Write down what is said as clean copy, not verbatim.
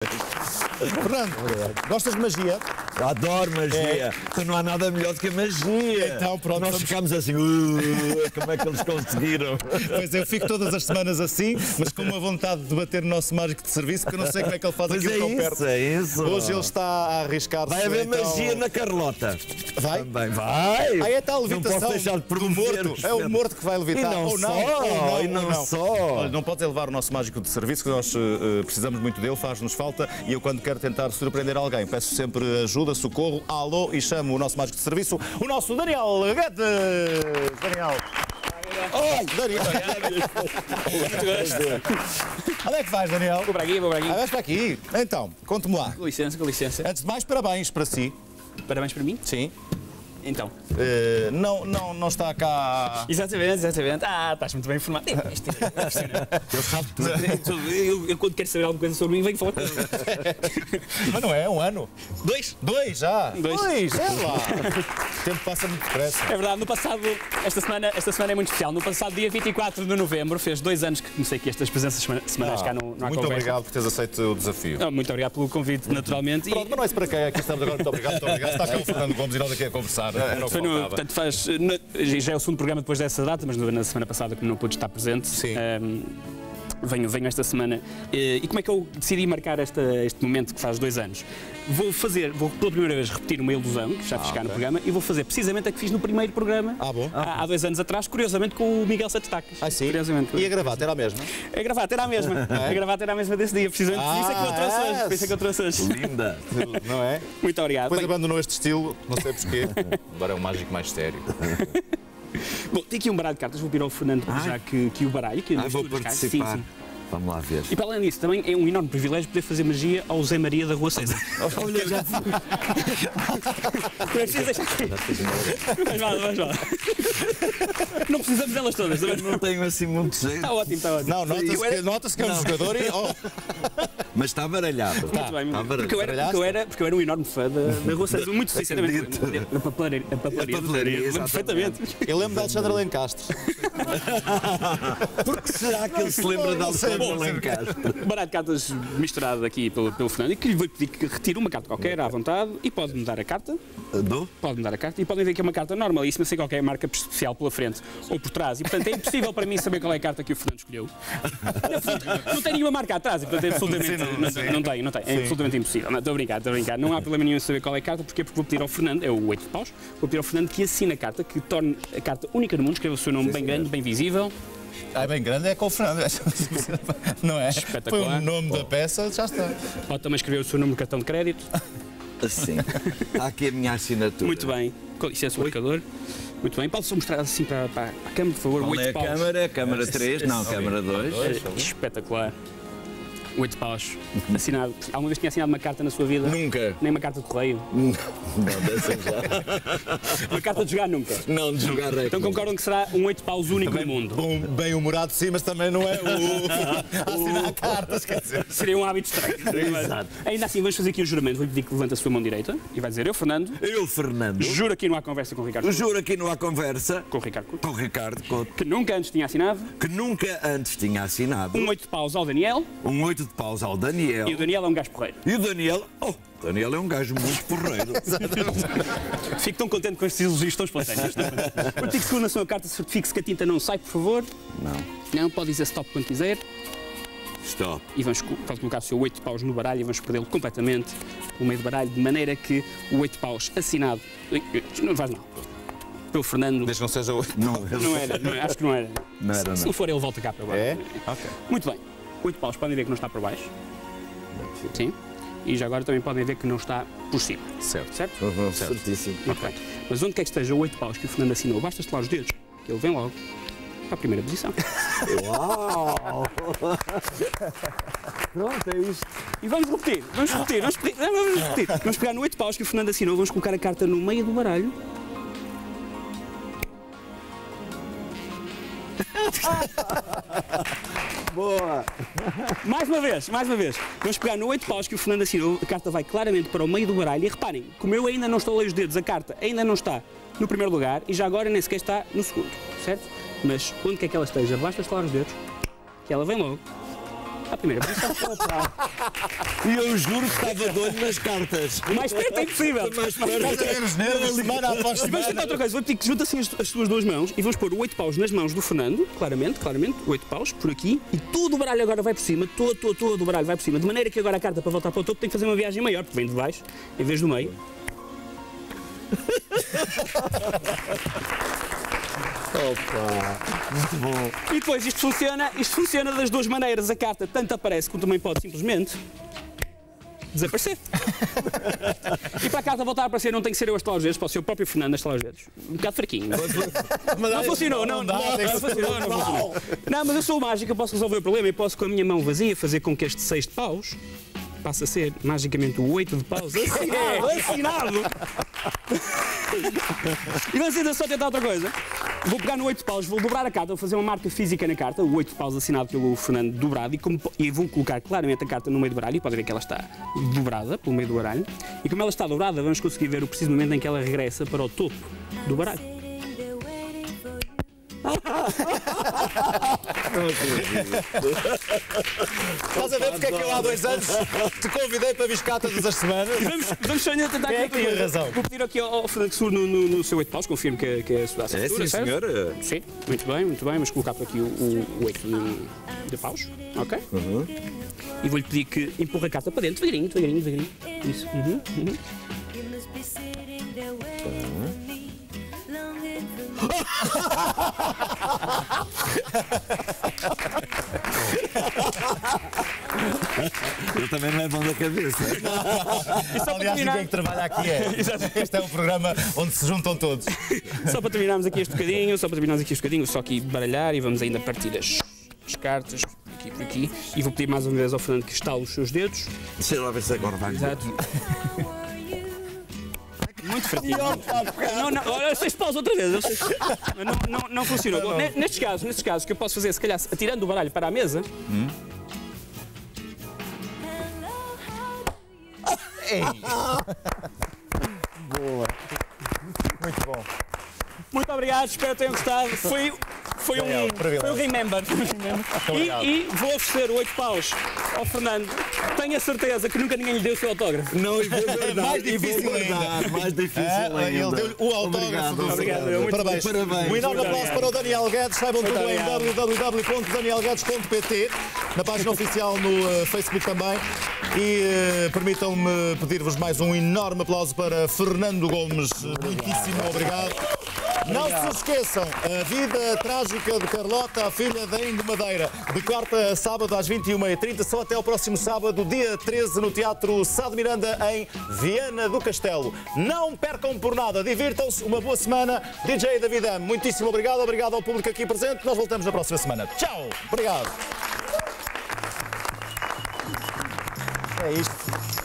Fernando, gostas de magia? Adoro magia. Então não há nada melhor do que a magia. Então, pronto, nós ficámos assim, como é que eles conseguiram? Pois eu fico todas as semanas assim, mas com uma vontade de debater no nosso mágico de serviço, que eu não sei como é que ele faz aquilo tão perto. É isso. Hoje ele está a arriscar-se. Vai haver então... magia na Carlota. Vai? Também vai. Aí é tal Não levitação posso deixar de do promover. morto. É o morto que vai levitar. E não ou não, só, ou não, e não ou não. só. Olha, não podes levar o nosso mágico de serviço, que nós precisamos muito dele, faz-nos falta, e eu quando quero tentar surpreender alguém, peço sempre ajuda, socorro, alô, e chamo o nosso mágico de serviço, o nosso Daniel Guedes. Daniel. Oi, Daniel. Onde é que vais, Daniel? Vou para aqui, vou para aqui. Vais para aqui. Então, conte-me lá. Com licença, com licença. Antes de mais, parabéns para si. Parabéns para mim? Sim. Então. Não está cá... Exatamente, exatamente. Ah, estás muito bem informado. Ele sabe tudo. Eu quando quero saber alguma coisa sobre mim, venho falar com ele. Mas não é um ano? Dois? Dois já? Dois. É lá. O tempo passa muito depressa. É verdade, no passado, esta semana é muito especial. No passado dia 24 de novembro, fez 2 anos que comecei aqui estas presenças semanais cá no Muito obrigado por teres aceito o desafio. Muito obrigado pelo convite, naturalmente. Pronto, mas não é isso para quem aqui estamos agora. Muito obrigado, muito obrigado. Está cá o Fernando Gomes e nós aqui a conversar. Era o que faltava. Portanto, já é o segundo programa depois dessa data, mas na semana passada, como não pude estar presente, Sim. Venho esta semana. E como é que eu decidi marcar este momento que faz 2 anos? Vou pela primeira vez repetir uma ilusão, que já fiz cá no programa, e vou fazer precisamente a que fiz no primeiro programa, bom. há 2 anos atrás, curiosamente com o Miguel Satestacas. Ah, sim? Curiosamente. E a gravata era a mesma? A gravata era a mesma. A gravata era a mesma desse dia, precisamente. Por isso é que eu trouxe hoje. Por isso é que eu trouxe hoje. Linda. Não é? Muito obrigado. Depois abandonou este estilo, não sei porquê. Agora é um mágico mais sério. Bom, tem aqui um baralho de cartas, vou pedir ao Fernando já que o baralho. Que vou participar. Sim. Vamos lá ver. E para além disso, também é um enorme privilégio poder fazer magia ao Zé Maria da Rua César. Olha, já Não é preciso deixar aqui. Vais lá. Não precisamos delas todas. não tenho assim muito jeito. Está ótimo, está ótimo. Não, nota-se que é um jogador e... Mas está baralhado. Muito bem, Está porque eu era um enorme fã da Rua César, muito sinceramente. A papelaria. Perfeitamente. Eu lembro de Alexandre Lencastre. Por que será que ele se lembra de Alexandre Lencastre? Baralho de cartas misturado aqui pelo Fernando, e que lhe vou pedir que retire uma carta qualquer à vontade e pode-me dar a carta. Pode-me dar a carta e podem ver que é uma carta normalíssima, sem qualquer marca especial pela frente ou por trás. E portanto é impossível para mim saber qual é a carta que o Fernando escolheu. Não tem nenhuma marca atrás e portanto é absolutamente. Não tem. É absolutamente impossível. Não, estou a brincar. Não há problema nenhum em saber qual é a carta, porque vou pedir ao Fernando, é o 8 de paus, vou pedir ao Fernando que assine a carta, que torne a carta única no mundo, escreva o seu nome bem grande, bem visível. Bem grande é com o Fernando. Não é? Espetacular. Põe o nome da peça, já está. Pode também escrever o seu número de cartão de crédito. Assim. Está aqui a minha assinatura. Muito bem. Com licença, o marcador. Muito bem. Pode só mostrar assim para a câmara, por favor. Qual 8 é a paus. câmara? Câmara 3? Não, câmara 2. Espetacular. 8 paus. Assinado. Alguma vez tinha assinado uma carta na sua vida? Nunca. Nem uma carta de correio? Não, dessa já. Uma carta de jogar nunca? Não, de jogar rec. Então concordam que será um 8 paus único no mundo? Bem humorado sim, mas também não é o assinar cartas, quer dizer. Seria um hábito estranho. Exato. Ainda assim, vamos fazer aqui um juramento. Vou-lhe pedir que levante a sua mão direita e vai dizer: eu, Fernando, Fernando, juro aqui não há conversa com o Ricardo. juro aqui não há conversa Com o Ricardo Couto. com o Ricardo Couto, Que nunca antes tinha assinado. que nunca antes tinha assinado Um 8 de paus ao Daniel. um 8 de paus ao Daniel. E o Daniel é um gajo porreiro. E o Daniel, Daniel é um gajo muito porreiro. Fico tão contente com estes elogios tão espontâneos. Artigo 2 na sua carta, certifique-se que a tinta não sai, por favor. Não, pode dizer stop quando quiser. Stop. E pode colocar o seu 8 de paus no baralho e vamos perdê-lo completamente no meio do baralho, de maneira que o 8 de paus assinado. Não faz mal. Pelo Fernando. Desde que não seja o... Não era, acho que não era. Não era, não. Se não for, ele volta cá para baixo. É? Ok. Muito bem. 8 paus, podem ver que não está por baixo. Sim. E já agora também podem ver que não está por cima. Certo. Certo? Certíssimo. Muito bem. Mas onde quer que esteja o 8 paus que o Fernando assinou, basta estalar os dedos, que ele vem logo para a primeira posição. Uau! Pronto, é isto. E vamos repetir. Vamos pegar no 8 paus que o Fernando assinou, vamos colocar a carta no meio do baralho. Boa! Mais uma vez. Vamos pegar no 8 paus que o Fernando assinou, a carta vai claramente para o meio do baralho. E reparem, como eu ainda não estou a ler os dedos, a carta ainda não está no primeiro lugar e já agora nem sequer está no segundo, certo? Mas onde quer que ela esteja, basta estalar os dedos, que ela vem logo À primeira posição. E eu juro que estava de olho nas cartas. O mais perto é impossível. Semana após E vamos tentar outra coisa. Vou pedir que junte assim as suas duas mãos e vamos pôr o 8 paus nas mãos do Fernando, claramente, 8 paus, por aqui, e todo o baralho agora vai por cima, todo o baralho vai por cima, de maneira que agora a carta para voltar para o topo tem que fazer uma viagem maior, porque vem de baixo, em vez do meio. Opa, muito bom. E depois isto funciona das duas maneiras. A carta tanto aparece como também pode simplesmente desaparecer. E para a carta voltar a aparecer não tem que ser eu a estalar os dedos, pode ser o próprio Fernando a estalar os dedos. Um bocado fraquinho. Não funcionou, não funcionou. Não, mas eu sou mágico, eu posso resolver o problema e posso com a minha mão vazia fazer com que este 6 de paus passe a ser magicamente o 8 de paus. Assinado! E vamos ainda só tentar outra coisa. Vou pegar no 8 de paus, vou dobrar a carta, vou fazer uma marca física na carta, o 8 de paus assinado pelo Fernando dobrado, e vou colocar claramente a carta no meio do baralho, e podem ver que ela está dobrada pelo meio do baralho. E como ela está dobrada, vamos conseguir ver o preciso momento em que ela regressa para o topo do baralho. Estás a ver porque é que eu há 2 anos te convidei para biscar todas as semanas? Vamos só ainda tentar. Quem é que tinha razão? Vou pedir aqui ao Fernando que segure no seu 8 paus, confirmo que é a sua É, assinatura, sim, certo? senhor. Sim, muito bem, vamos colocar por aqui o 8 de paus, ok? E vou-lhe pedir que empurre a carta para dentro, devagarinho. Isso. Ele também não é bom da cabeça. Aliás, ninguém que trabalha aqui é. Este é um programa onde se juntam todos. Só para terminarmos aqui este bocadinho, só aqui baralhar e vamos ainda partir as cartas, aqui por aqui. E vou pedir mais uma vez ao Fernando que estale os seus dedos. Deixa eu lá ver se agora vai. Exato. Muito fraquinho. Não, olha, 6 paus outra vez. Não funcionou. Nestes casos, o que eu posso fazer, se calhar, atirando o baralho para a mesa. Ei. Boa. Muito bom. Muito obrigado, espero que tenham gostado. Foi um remember. E vou oferecer 8 paus ao Fernando. Tenho a certeza que nunca ninguém lhe deu o seu autógrafo. Não, e vou guardar. Mais difícil ainda. Mais difícil ainda. Ele deu o autógrafo do Obrigado. Parabéns. Um enorme aplauso para o Daniel Guedes. Saibam tudo em www.danielguedes.pt, na página oficial no Facebook também. E permitam-me pedir-vos mais um enorme aplauso para Fernando Gomes. Muitíssimo obrigado. Não se esqueçam, a vida trágica de Carlota, a filha da Ingo Madeira, de quarta a sábado às 21h30, só até ao próximo sábado, dia 13, no Teatro Sá de Miranda, em Viana do Castelo. Não percam por nada, divirtam-se, uma boa semana. DJ David M, muitíssimo obrigado, obrigado ao público aqui presente. Nós voltamos na próxima semana. Tchau, obrigado. É isto.